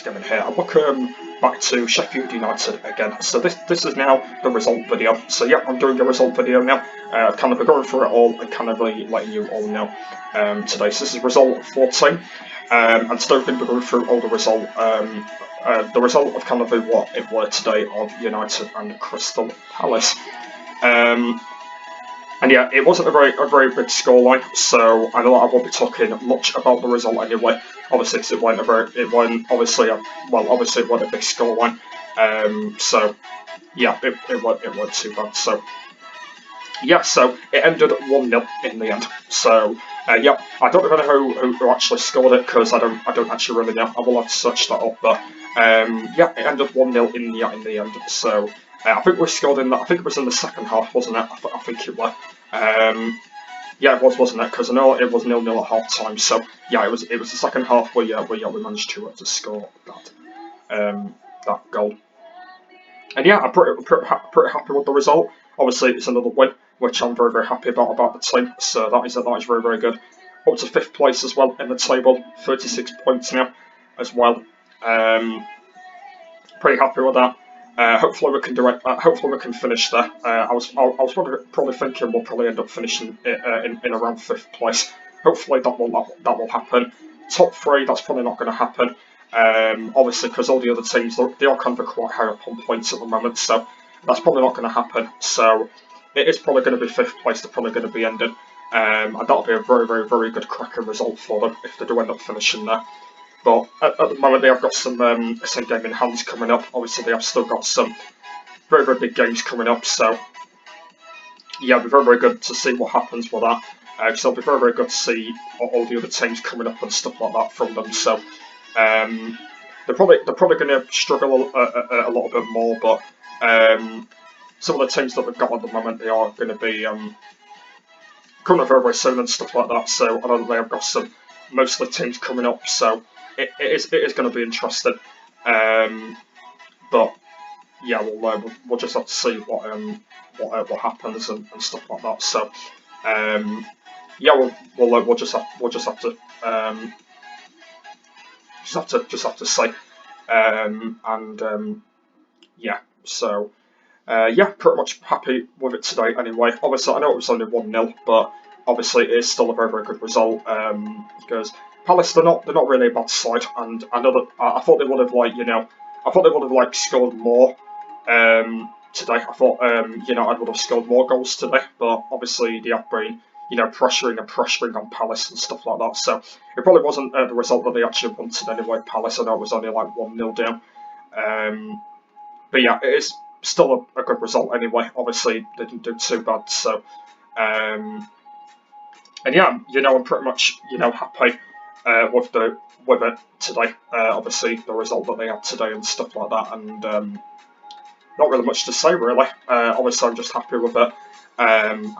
game in here. And welcome back to Sheffield United again. So this is now the result video. So yeah, I'm doing a result video now. Kind of going through it all and kind of letting you all know today. So this is result 14. And today we're going to be going through all the result of kind of what it were today of United and Crystal Palace. And yeah, it wasn't a very big scoreline, so I know I won't be talking much about the result anyway. Obviously, because it wasn't obviously a big scoreline. So yeah, it wasn't too bad. So yeah, so it ended 1-0 in the end. So yeah, I don't really know who actually scored it because I don't actually really know. I will have to search that up, but yeah, it ended 1-0 in the end. So. I think we scored in that. I think it was in the second half, wasn't it? I think it was. Yeah, it was, wasn't it? Because I know it was 0-0 at half time. So yeah, it was the second half where we managed to score that goal. And yeah, I'm pretty happy with the result. Obviously, it's another win, which I'm very happy about the team. So that is very good. Up to 5th place as well in the table, 36 points now as well. Pretty happy with that. Hopefully we can do it. Hopefully we can finish there. I was probably thinking we'll probably end up finishing in around 5th place. Hopefully that will happen. Top 3, that's probably not going to happen. Obviously, because all the other teams they are kind of quite high up on points at the moment, so that's probably not going to happen. So it is probably going to be 5th place. They're probably going to be ending, and that'll be a very good cracking result for them if they do end up finishing there. But at the moment they have got some game in hands coming up. Obviously they have still got some very big games coming up. So yeah, it'll be very good to see what happens with that. Because it'll be very good to see all the other teams coming up and stuff like that from them. So they're probably going to struggle a little bit more. But some of the teams that they've got at the moment, they are going to be coming up very soon and stuff like that. So I know they have got most of the teams coming up. So it is going to be interesting, but yeah, we'll just have to see what happens and stuff like that. So yeah, we'll just have to see, and yeah, so yeah, pretty much happy with it today. Anyway, obviously I know it was only 1-0, but obviously it is still a very good result because. Palace, they're not really a bad side, and I know that I thought they would have scored more today. I thought United would have scored more goals today, but obviously they have been pressuring on Palace and stuff like that. So it probably wasn't the result that they actually wanted anyway. Palace, I know it was only like 1-0 down, but yeah, it is still a good result anyway. Obviously they didn't do too bad, so and yeah, I'm pretty much happy. With it today, obviously the result that they had today and stuff like that, and not really much to say really. Obviously I'm just happy with it, and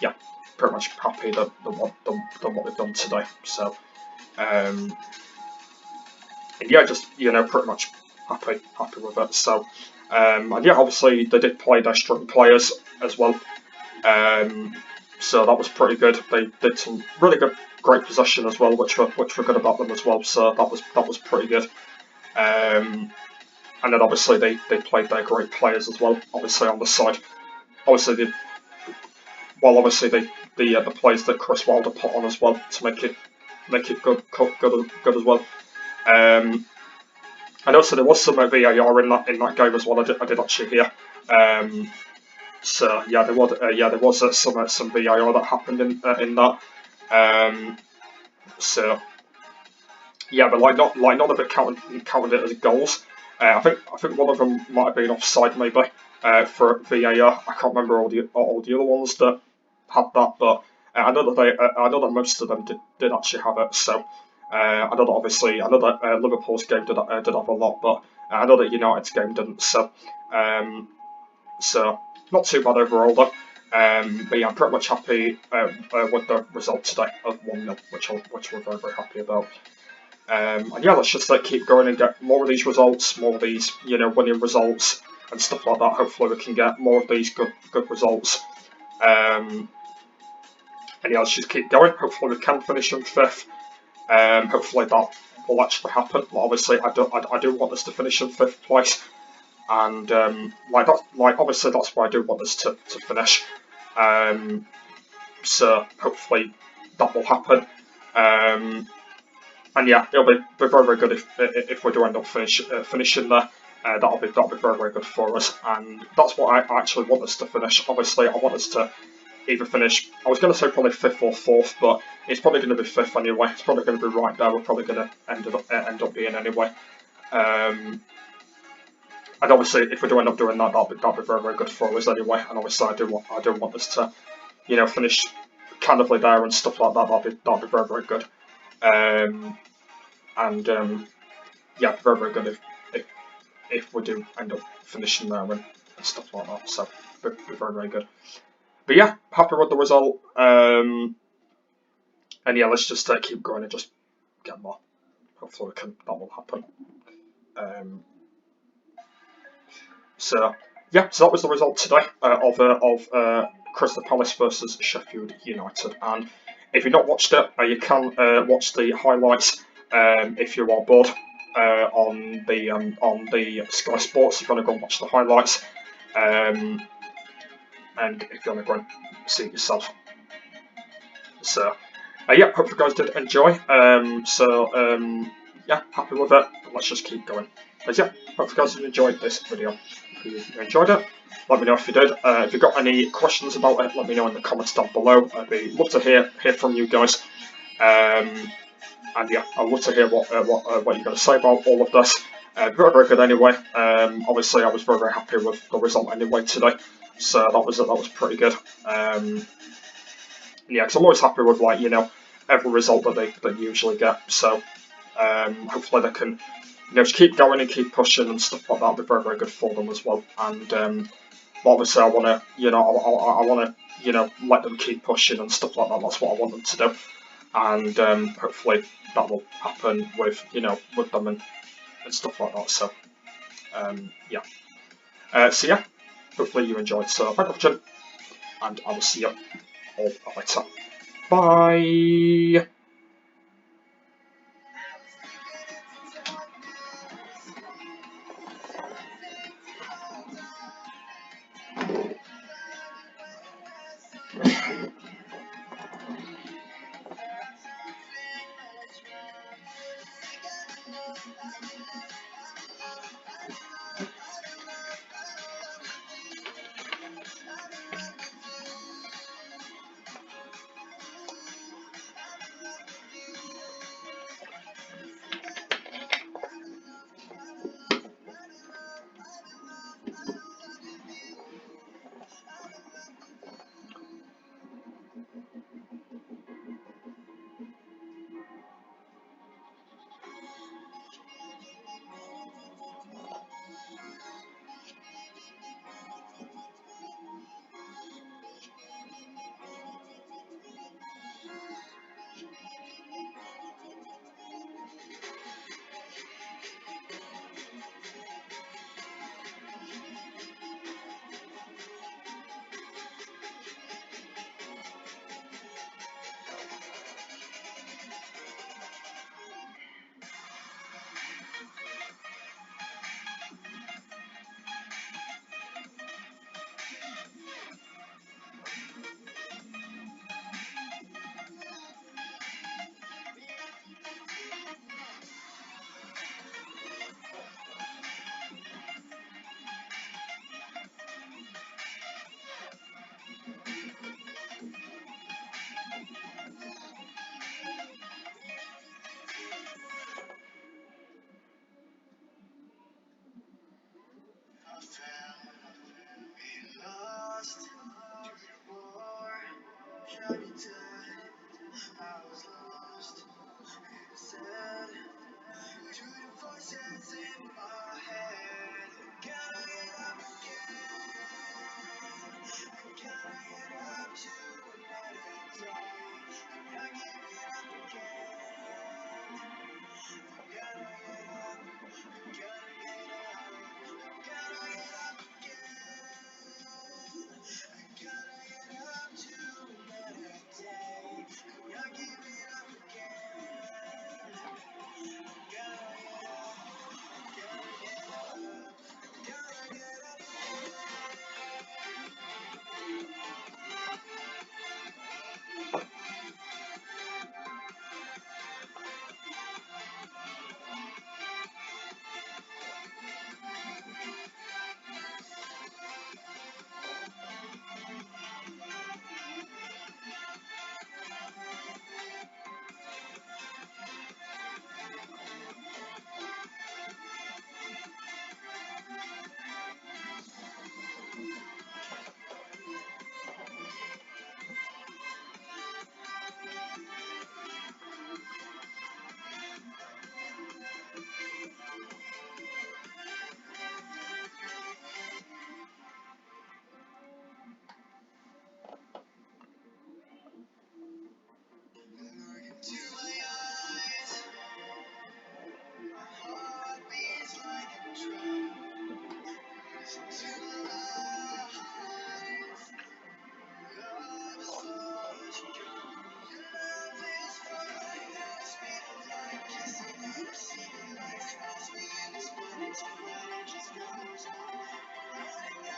yeah, pretty much happy that what they've done today. So and yeah, just pretty much happy with it. So and yeah, obviously they did play their strong players as well. So that was pretty good. They did some really great possession as well, which were good about them as well. So that was pretty good. And then obviously they played their great players as well. Obviously on the side, obviously the players that Chris Wilder put on as well to make it good as well. And also there was some VAR in that game as well. I did actually hear. So yeah, there was some VAR that happened in that. So yeah, but none of it counted it as goals. I think one of them might have been offside maybe for VAR. I can't remember all the other ones that had that, but I know that most of them did actually have it. So I know that Liverpool's game did have a lot, but I know that United's game didn't. So so not too bad overall though. But yeah, I'm pretty much happy with the result today of 1-0, which we're very happy about. And yeah, let's just keep going and get more of these results, more of these winning results and stuff like that. Hopefully we can get more of these good results. And yeah, let's just keep going. Hopefully we can finish in 5th. Hopefully will actually happen. But obviously, I do want us to finish in 5th place, and obviously that's why I do want us to finish. So hopefully that will happen. And yeah, it'll be very, very good if we do end up finishing there. That'll be very, very good for us, and that's what I actually want us to finish. Obviously, I want us to either finish. I was going to say probably 5th or 4th, but it's probably going to be 5th anyway. It's probably going to be right there. We're probably going to end up being anyway. And obviously, if we do end up doing that, that'll be very, very good for us anyway. And obviously, I do want us to, finish kind of like there and stuff like that. That'll be very, very good. Yeah, very, very good if we do end up finishing there and stuff like that. So, be very, very good. But yeah, happy with the result. And yeah, let's just keep going and just get more. Hopefully, that will happen. So yeah, so that was the result today of Crystal Palace versus Sheffield United. And if you've not watched it, you can watch the highlights if you are bored on the Sky Sports. If you want to go and watch the highlights, and if you want to go and see it yourself. So yeah, hope you guys did enjoy. Yeah, happy with it. Let's just keep going. But yeah, hope you guys have enjoyed this video. If you enjoyed it, let me know if you did. If you've got any questions about it, let me know in the comments down below. I'd love to hear from you guys. And yeah, I'd love to hear what you're going to say about all of this. Very, very good anyway. Obviously, I was very, very happy with the result anyway today. So that was pretty good. Yeah, because I'm always happy with every result that they usually get. So hopefully they can just keep going and keep pushing and stuff like that. Will be very, very good for them as well. And obviously I want to I want to let them keep pushing and stuff like that. That's what I want them to do. And hopefully that will happen with with them and stuff like that. So yeah. So yeah, hopefully you enjoyed. So thank you for watching, and I will see you all later. Bye.